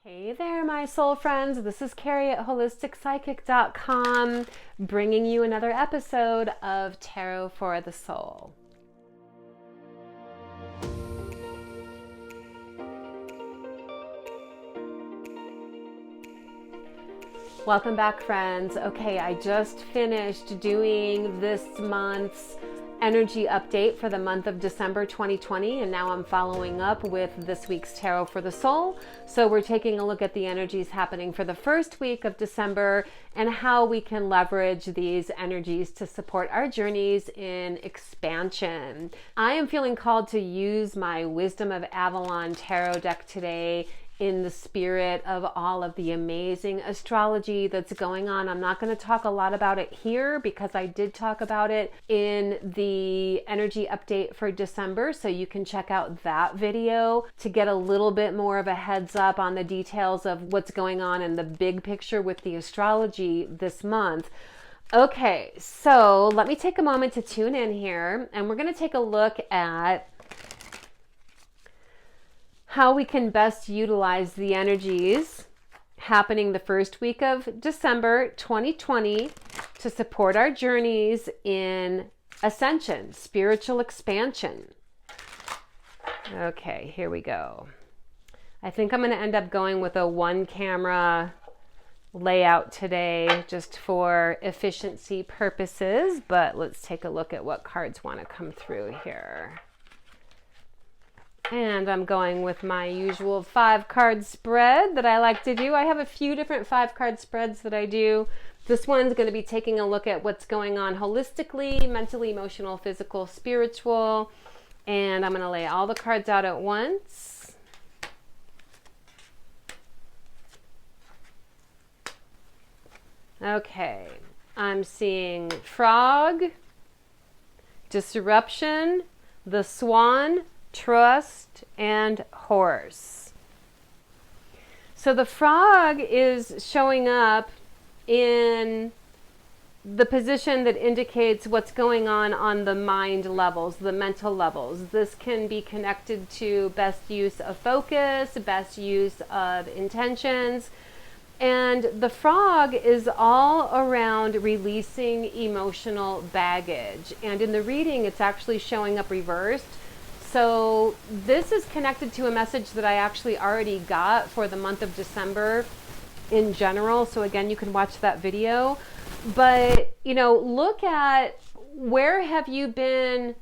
Hey there, my soul friends. This is Carrie at HolisticPsychic.com, bringing you another episode of Tarot for the Soul. Welcome back, friends. Okay, I just finished doing this month's energy update for the month of December 2020, and now I'm following up with this week's Tarot for the Soul. So we're taking a look at the energies happening for the first week of December and how we can leverage these energies to support our journeys in expansion. I am feeling called to use my Wisdom of Avalon tarot deck today in the spirit of all of the amazing astrology that's going on. I'm not going to talk a lot about it here because I did talk about it in the energy update for December, so you can check out that video to get a little bit more of a heads up on the details of what's going on in the big picture with the astrology this month. Okay, so let me take a moment to tune in here, and we're going to take a look at how we can best utilize the energies happening the first week of December 2020 to support our journeys in ascension, spiritual expansion. Okay, here we go. I think I'm going to end up going with a one camera layout today just for efficiency purposes, but let's take a look at what cards want to come through here. And I'm going with my usual 5-card spread that I like to do. I have a few different 5-card spreads that I do. This one's going to be taking a look at what's going on holistically, mentally, emotional, physical, spiritual. And I'm going to lay all the cards out at once. Okay, I'm seeing frog, disruption, the swan, trust, and horse. So the frog is showing up in the position that indicates what's going on the mind levels, the mental levels. This can be connected to best use of focus, best use of intentions. And the frog is all around releasing emotional baggage. And in the reading, it's actually showing up reversed. So this is connected to a message that I actually already got for the month of December in general. So again, you can watch that video. But, you know, look at where have you been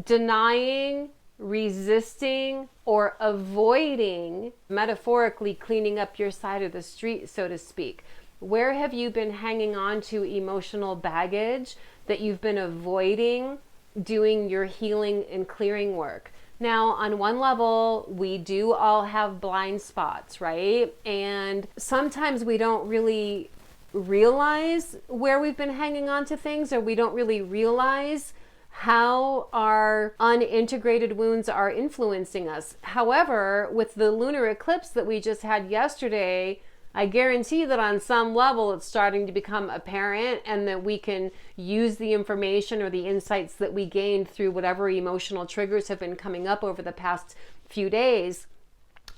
denying, resisting, or avoiding, metaphorically cleaning up your side of the street, so to speak. Where have you been hanging on to emotional baggage that you've been avoiding doing your healing and clearing work? Now, on one level, we do all have blind spots, right? And sometimes we don't really realize where we've been hanging on to things, or we don't really realize how our unintegrated wounds are influencing us. However, with the lunar eclipse that we just had yesterday, I guarantee that on some level it's starting to become apparent, and that we can use the information or the insights that we gained through whatever emotional triggers have been coming up over the past few days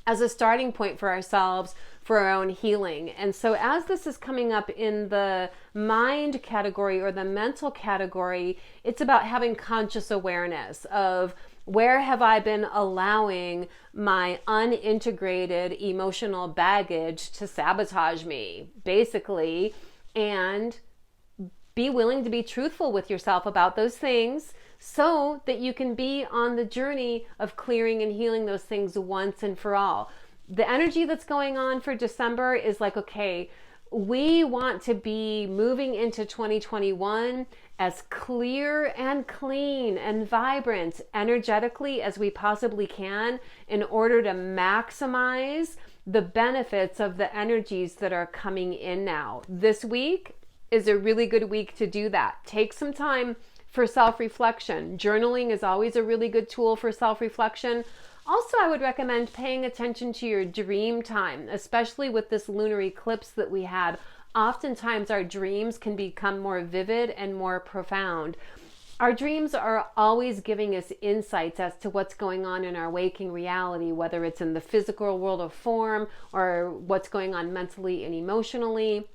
as a starting point for ourselves for our own healing. And so as this is coming up in the mind category or the mental category, it's about having conscious awareness of where have I been allowing my unintegrated emotional baggage to sabotage me, basically, and be willing to be truthful with yourself about those things so that you can be on the journey of clearing and healing those things once and for all. The energy that's going on for December is like, okay, we want to be moving into 2021 as clear and clean and vibrant energetically as we possibly can in order to maximize the benefits of the energies that are coming in now. This week is a really good week to do that. Take some time for self-reflection. Journaling is always a really good tool for self-reflection. Also, I would recommend paying attention to your dream time, especially with this lunar eclipse that we had. Oftentimes our dreams can become more vivid and more profound. Our dreams are always giving us insights as to what's going on in our waking reality, whether it's in the physical world of form or what's going on mentally and emotionally.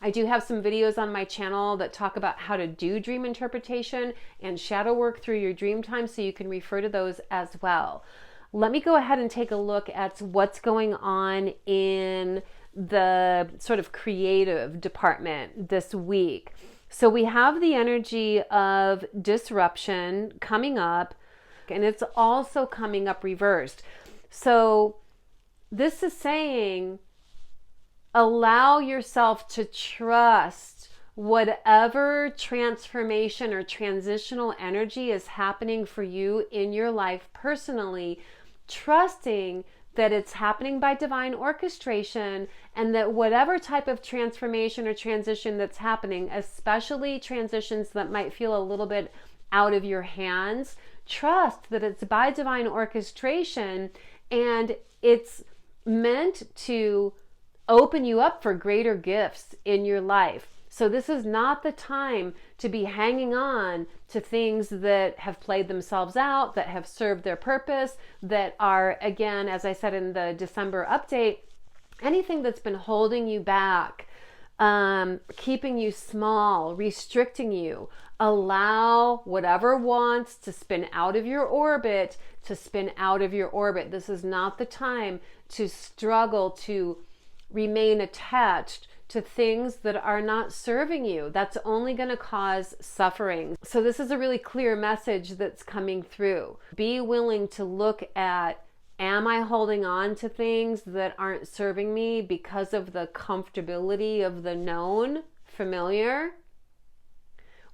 I do have some videos on my channel that talk about how to do dream interpretation and shadow work through your dream time, so you can refer to those as well. Let me go ahead and take a look at what's going on in the sort of creative department this week. So we have the energy of disruption coming up, and it's also coming up reversed. So this is saying, allow yourself to trust whatever transformation or transitional energy is happening for you in your life personally, trusting that it's happening by divine orchestration, and that whatever type of transformation or transition that's happening, especially transitions that might feel a little bit out of your hands, trust that it's by divine orchestration and it's meant to open you up for greater gifts in your life. So this is not the time to be hanging on to things that have played themselves out, that have served their purpose, that are, again, as I said in the December update, anything that's been holding you back, keeping you small, restricting you. Allow whatever wants to spin out of your orbit to spin out of your orbit. This is not the time to struggle to remain attached to things that are not serving you. That's only going to cause suffering. So this is a really clear message that's coming through. Be willing to look at, am I holding on to things that aren't serving me because of the comfortability of the known, familiar?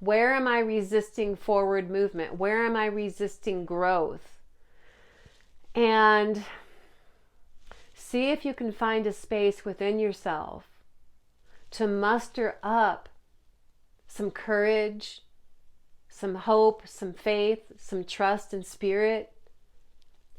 Where am I resisting forward movement? Where am I resisting growth? And see if you can find a space within yourself to muster up some courage, some hope, some faith, some trust and spirit.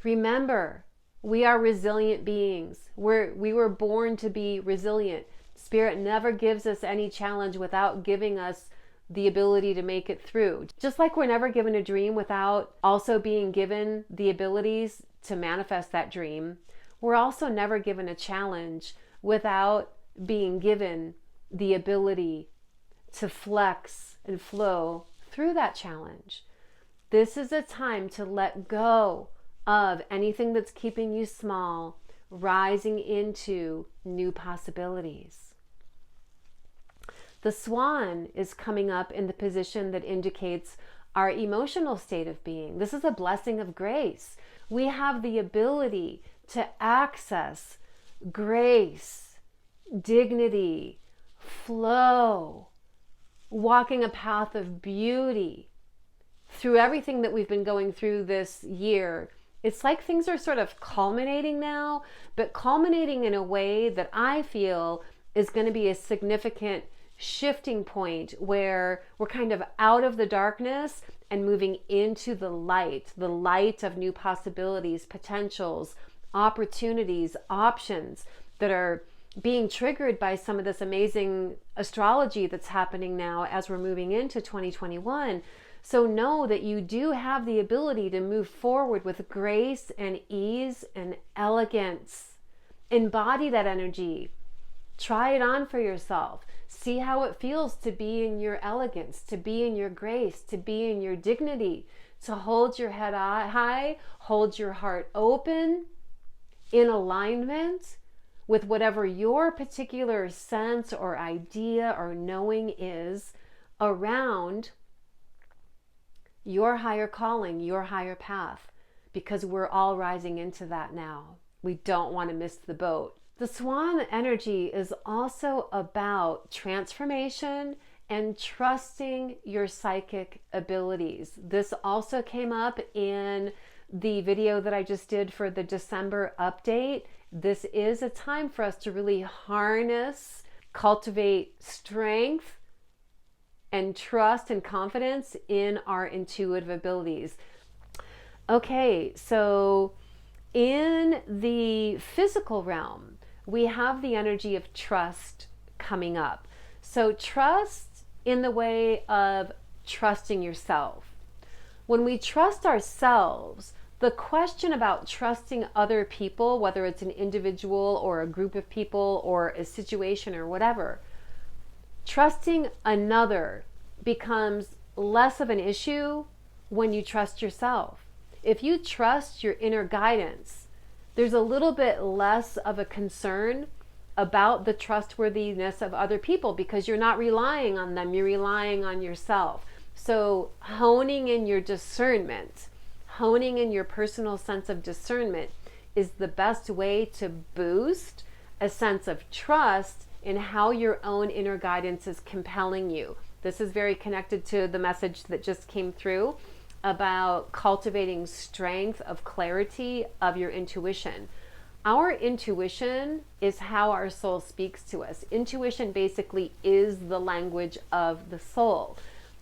Remember, we are resilient beings. We were born to be resilient. Spirit never gives us any challenge without giving us the ability to make it through. Just like we're never given a dream without also being given the abilities to manifest that dream, we're also never given a challenge without being given the ability to flex and flow through that challenge. This is a time to let go of anything that's keeping you small, rising into new possibilities. The swan is coming up in the position that indicates our emotional state of being. This is a blessing of grace. We have the ability to access grace, dignity, flow, walking a path of beauty through everything that we've been going through this year. It's like things are sort of culminating now, but culminating in a way that I feel is going to be a significant shifting point where we're kind of out of the darkness and moving into the light of new possibilities, potentials, opportunities, options that are being triggered by some of this amazing astrology that's happening now as we're moving into 2021. So know that you do have the ability to move forward with grace and ease and elegance. Embody that energy. Try it on for yourself. See how it feels to be in your elegance, to be in your grace, to be in your dignity, to hold your head high, hold your heart open, in alignment with whatever your particular sense or idea or knowing is around your higher calling, your higher path, because we're all rising into that now. We don't want to miss the boat. The swan energy is also about transformation and trusting your psychic abilities. This also came up in the video that I just did for the December update. This is a time for us to really harness, cultivate strength and trust and confidence in our intuitive abilities. Okay, so in the physical realm, we have the energy of trust coming up. So trust in the way of trusting yourself. When we trust ourselves, the question about trusting other people, whether it's an individual or a group of people or a situation or whatever, trusting another becomes less of an issue when you trust yourself. If you trust your inner guidance, there's a little bit less of a concern about the trustworthiness of other people because you're not relying on them, you're relying on yourself. So honing in your discernment, honing in your personal sense of discernment is the best way to boost a sense of trust in how your own inner guidance is compelling you. This is very connected to the message that just came through about cultivating strength of clarity of your intuition. Our intuition is how our soul speaks to us. Intuition basically is the language of the soul.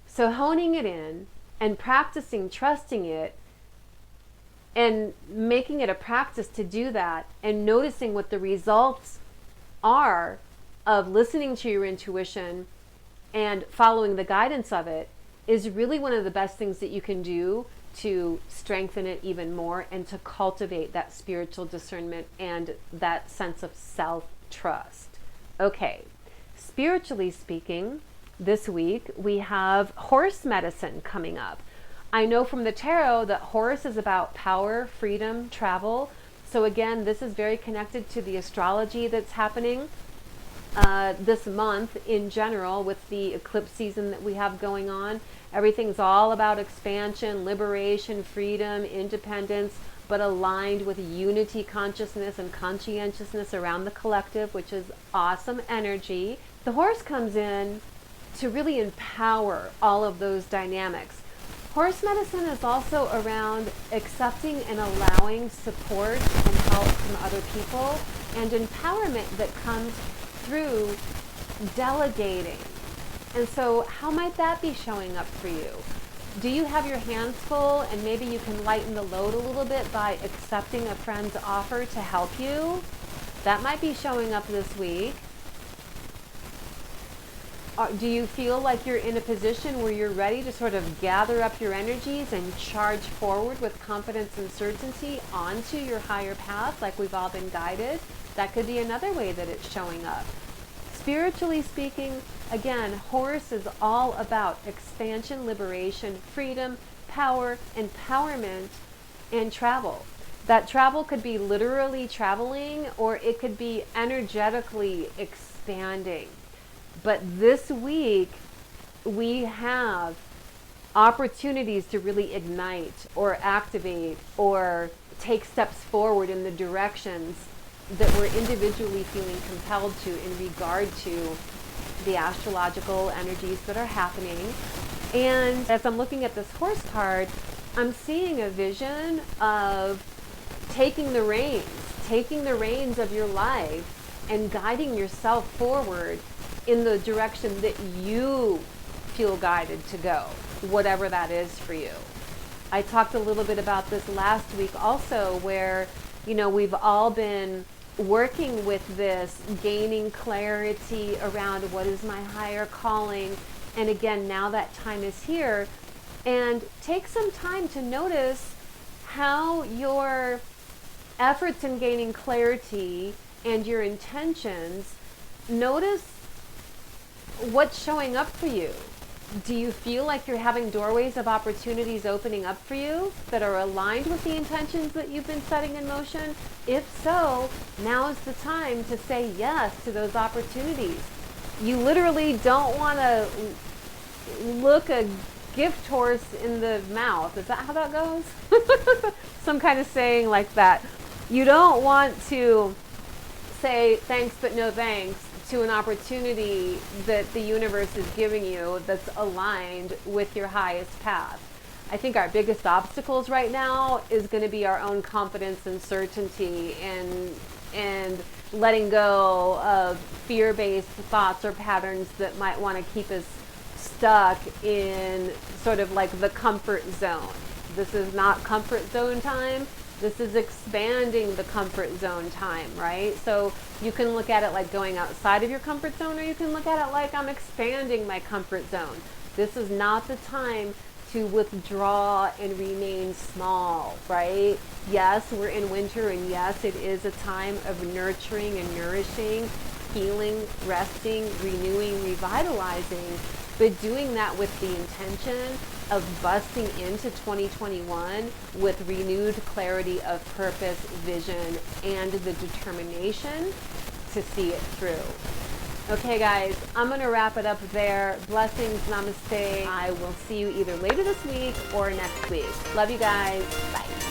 So honing it in and practicing trusting it and making it a practice to do that and noticing what the results are of listening to your intuition and following the guidance of it is really one of the best things that you can do to strengthen it even more and to cultivate that spiritual discernment and that sense of self-trust. Okay, spiritually speaking, this week we have horse medicine coming up. I know from the tarot that horse is about power, freedom, travel. So again, this is very connected to the astrology that's happening this month in general with the eclipse season that we have going on. Everything's all about expansion, liberation, freedom, independence, but aligned with unity consciousness and conscientiousness around the collective, which is awesome energy. The horse comes in to really empower all of those dynamics. Horse medicine is also around accepting and allowing support and help from other people and empowerment that comes through delegating. And so how might that be showing up for you? Do you have your hands full and maybe you can lighten the load a little bit by accepting a friend's offer to help you? That might be showing up this week. Do you feel like you're in a position where you're ready to sort of gather up your energies and charge forward with confidence and certainty onto your higher path like we've all been guided? That could be another way that it's showing up. Spiritually speaking, again, horse is all about expansion, liberation, freedom, power, empowerment, and travel. That travel could be literally traveling or it could be energetically expanding. But this week, we have opportunities to really ignite or activate or take steps forward in the directions that we're individually feeling compelled to in regard to the astrological energies that are happening. And as I'm looking at this horse card, I'm seeing a vision of taking the reins of your life and guiding yourself forward in the direction that you feel guided to go, whatever that is for you. I talked a little bit about this last week also where, we've all been working with this, gaining clarity around what is my higher calling. And again, now that time is here. And take some time to notice how your efforts in gaining clarity and your intentions, notice what's showing up for you. Do you feel like you're having doorways of opportunities opening up for you that are aligned with the intentions that you've been setting in motion? If so, now is the time to say yes to those opportunities. You literally don't want to look a gift horse in the mouth. Is that how that goes? Some kind of saying like that. You don't want to say thanks but no thanks to an opportunity that the universe is giving you that's aligned with your highest path. I think our biggest obstacles right now is going to be our own confidence and certainty and letting go of fear-based thoughts or patterns that might want to keep us stuck in sort of like the comfort zone. This is not comfort zone time. This is expanding the comfort zone time, right? So you can look at it like going outside of your comfort zone, or you can look at it like I'm expanding my comfort zone. This is not the time to withdraw and remain small, right? Yes, we're in winter, and yes, it is a time of nurturing and nourishing, healing, resting, renewing, revitalizing, but doing that with the intention of busting into 2021 with renewed clarity of purpose, vision, and the determination to see it through. Okay, guys, I'm going to wrap it up there. Blessings, namaste. I will see you either later this week or next week. Love you guys. Bye.